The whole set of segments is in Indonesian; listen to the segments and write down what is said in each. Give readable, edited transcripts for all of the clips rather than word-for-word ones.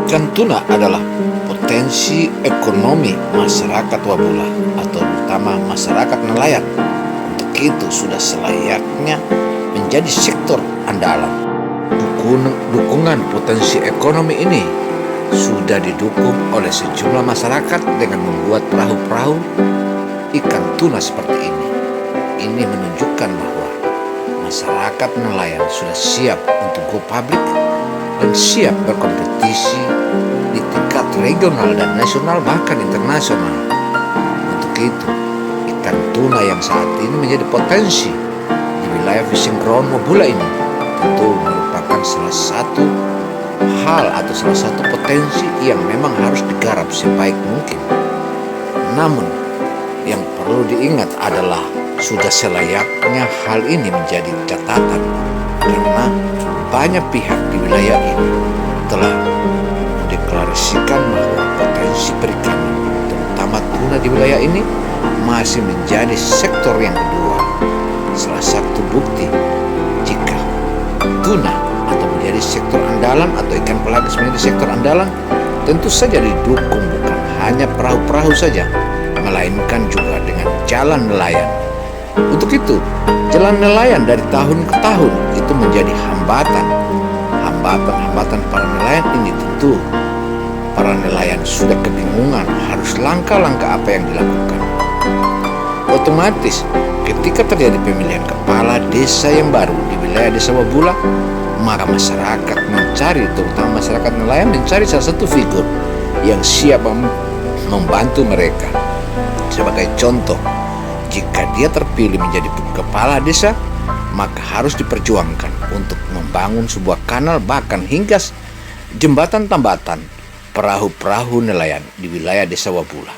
Ikan tuna adalah potensi ekonomi masyarakat Wabula atau terutama masyarakat nelayan. Untuk itu sudah selayaknya menjadi sektor andalan. Dukungan potensi ekonomi ini sudah didukung oleh sejumlah masyarakat dengan membuat perahu-perahu ikan tuna seperti ini. Ini menunjukkan bahwa masyarakat nelayan sudah siap untuk go public dan siap berkompetisi di tingkat regional dan nasional bahkan internasional. Untuk itu, ikan tuna yang saat ini menjadi potensi di wilayah fishing ground Wabula ini tentu merupakan salah satu hal atau salah satu potensi yang memang harus digarap sebaik mungkin. Namun, yang perlu diingat adalah sudah selayaknya hal ini menjadi catatan karena banyak pihak di wilayah ini telah mendeklarasikan bahwa potensi perikanan terutama tuna di wilayah ini masih menjadi sektor yang kedua. Salah satu bukti jika tuna atau menjadi sektor andalan atau ikan pelagis menjadi sektor andalan tentu saja didukung bukan hanya perahu-perahu saja melainkan juga dengan jalan nelayan. Untuk itu, jalan nelayan dari tahun ke tahun itu menjadi hambatan para nelayan ini. Tentu para nelayan sudah kebingungan harus langkah-langkah apa yang dilakukan. Otomatis ketika terjadi pemilihan kepala desa yang baru di wilayah desa Wabula, maka masyarakat mencari, terutama masyarakat nelayan mencari salah satu figur yang siap membantu mereka. Sebagai contoh, jika dia terpilih menjadi kepala desa, maka harus diperjuangkan untuk membangun sebuah kanal bahkan hingga jembatan tambatan perahu-perahu nelayan di wilayah desa Wabula.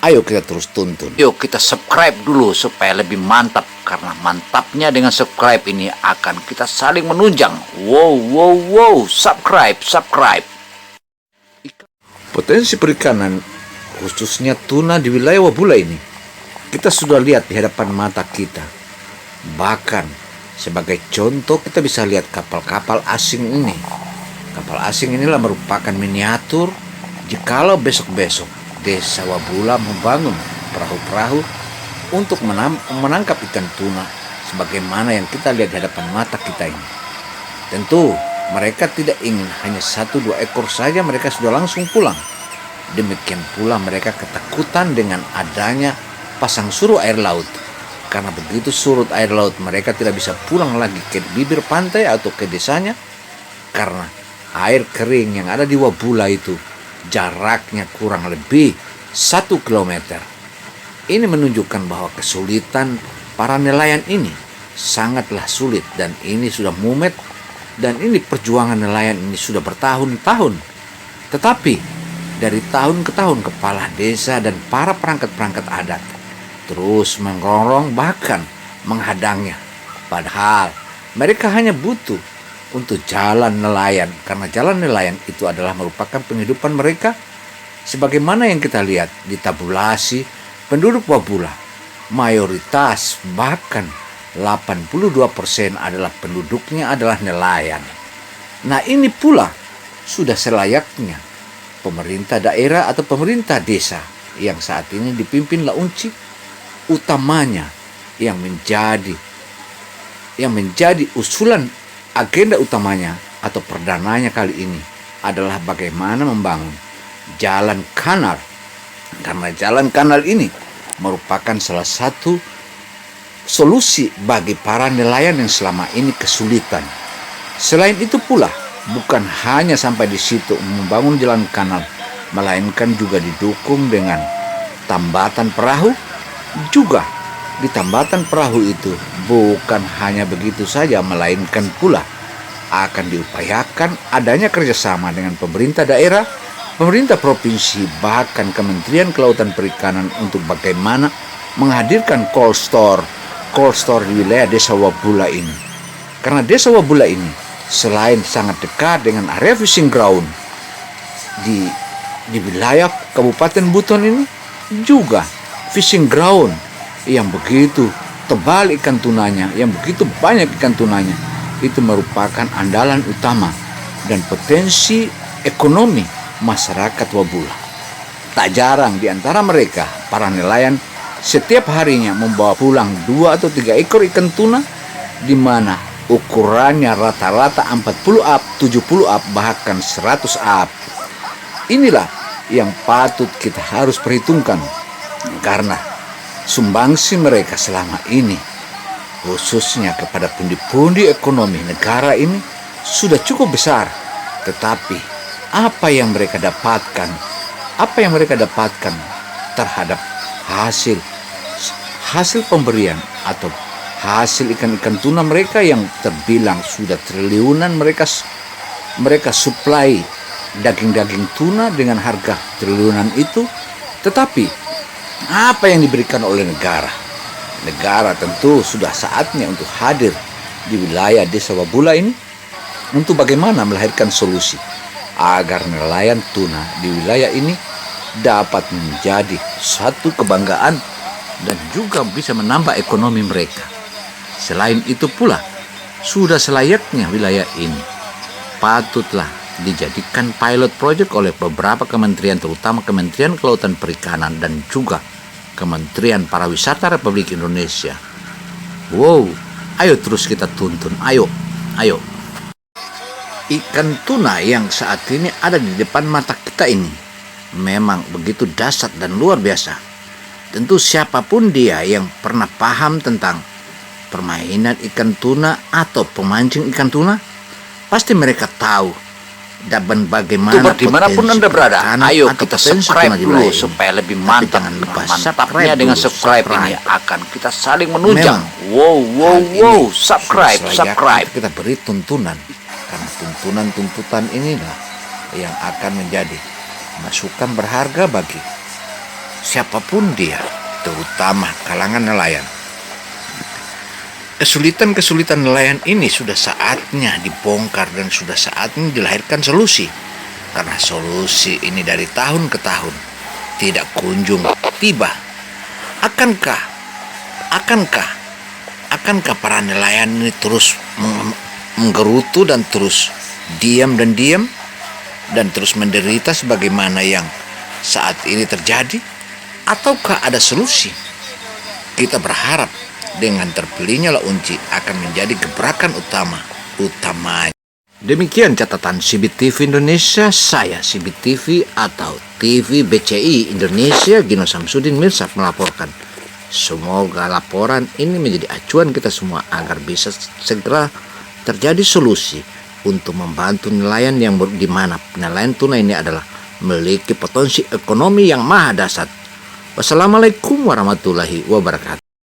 Ayo kita terus tuntun. Yuk kita subscribe dulu supaya lebih mantap, karena mantapnya dengan subscribe ini akan kita saling menunjang. Wow, subscribe. Potensi perikanan khususnya tuna di wilayah Wabula ini kita sudah lihat di hadapan mata kita. Bahkan sebagai contoh kita bisa lihat kapal-kapal asing ini. Kapal asing inilah merupakan miniatur jikalau besok-besok desa Wabula membangun perahu-perahu untuk menangkap ikan tuna sebagaimana yang kita lihat di hadapan mata kita ini. Tentu mereka tidak ingin hanya 1-2 ekor saja, mereka sudah langsung pulang. Demikian pula mereka ketakutan dengan adanya pasang surut air laut. Karena begitu surut air laut, mereka tidak bisa pulang lagi ke bibir pantai atau ke desanya, karena air kering yang ada di Wabula itu jaraknya kurang lebih 1 kilometer. Ini menunjukkan bahwa kesulitan para nelayan ini sangatlah sulit, dan ini sudah mumet, dan ini perjuangan nelayan ini sudah bertahun-tahun. Tetapi dari tahun ke tahun kepala desa dan para perangkat-perangkat adat terus mengrongrong bahkan menghadangnya. Padahal mereka hanya butuh untuk jalan nelayan, karena jalan nelayan itu adalah merupakan penghidupan mereka. Sebagaimana yang kita lihat di tabulasi penduduk Wabula, mayoritas bahkan 82% adalah penduduknya adalah nelayan. Nah, ini pula sudah selayaknya pemerintah daerah atau pemerintah desa yang saat ini dipimpin Launci utamanya yang menjadi usulan agenda utamanya atau perdananya kali ini adalah bagaimana membangun jalan kanal, karena jalan kanal ini merupakan salah satu solusi bagi para nelayan yang selama ini kesulitan. Selain itu pula, bukan hanya sampai di situ membangun jalan kanal, melainkan juga didukung dengan tambatan perahu. Juga di tambatan perahu itu bukan hanya begitu saja, melainkan pula akan diupayakan adanya kerjasama dengan pemerintah daerah, pemerintah provinsi, bahkan Kementerian Kelautan Perikanan untuk bagaimana menghadirkan cold store di wilayah desa Wabula ini. Karena desa Wabula ini selain sangat dekat dengan area fishing ground di wilayah Kabupaten Buton ini, juga fishing ground yang begitu tebal ikan tunanya, yang begitu banyak ikan tunanya, itu merupakan andalan utama dan potensi ekonomi masyarakat Wabula. Tak jarang di antara mereka, para nelayan setiap harinya membawa pulang 2 atau 3 ekor ikan tuna, di mana ukurannya rata-rata 40 up, 70 up, bahkan 100 up. Inilah yang patut kita harus perhitungkan, karena sumbangsi mereka selama ini, khususnya kepada pundi-pundi ekonomi negara ini, sudah cukup besar. Tetapi apa yang mereka dapatkan terhadap hasil pemberian atau hasil ikan-ikan tuna mereka yang terbilang sudah triliunan, mereka suplai daging-daging tuna dengan harga triliunan itu. Tetapi apa yang diberikan oleh negara? Negara tentu sudah saatnya untuk hadir di wilayah desa Wabula ini untuk bagaimana melahirkan solusi agar nelayan tuna di wilayah ini dapat menjadi satu kebanggaan dan juga bisa menambah ekonomi mereka. Selain itu pula, sudah selayaknya wilayah ini patutlah dijadikan pilot project oleh beberapa kementerian, terutama Kementerian Kelautan Perikanan dan juga Kementerian Pariwisata Republik Indonesia. Wow, ayo terus kita tuntun, ayo. Ikan tuna yang saat ini ada di depan mata kita ini memang begitu dahsyat dan luar biasa. Tentu siapapun dia yang pernah paham tentang permainan ikan tuna atau pemancing ikan tuna, pasti mereka tahu dan bagaimana dimanapun Anda berada, ayo kita subscribe dulu supaya lebih mantap. Jangan lupa Mantapnya dengan subscribe ini akan kita saling menunjang. Memang, Wow, subscribe. Kita beri tuntunan, karena tuntunan inilah yang akan menjadi masukan berharga bagi siapapun dia, terutama kalangan nelayan. Kesulitan nelayan ini sudah saatnya dibongkar dan sudah saatnya dilahirkan solusi. Karena solusi ini dari tahun ke tahun tidak kunjung tiba. Akankah para nelayan ini terus menggerutu dan terus diam dan terus menderita sebagaimana yang saat ini terjadi? Ataukah ada solusi? Kita berharap dengan terpilihnya Launci akan menjadi gebrakan utamanya. Demikian catatan CBTV Indonesia. Saya CBTV atau TV BCI Indonesia, Gino Samsudin Mirsad melaporkan. Semoga laporan ini menjadi acuan kita semua agar bisa segera terjadi solusi untuk membantu nelayan yang di mana nelayan tuna ini adalah memiliki potensi ekonomi yang maha dahsyat. Wassalamualaikum warahmatullahi wabarakatuh.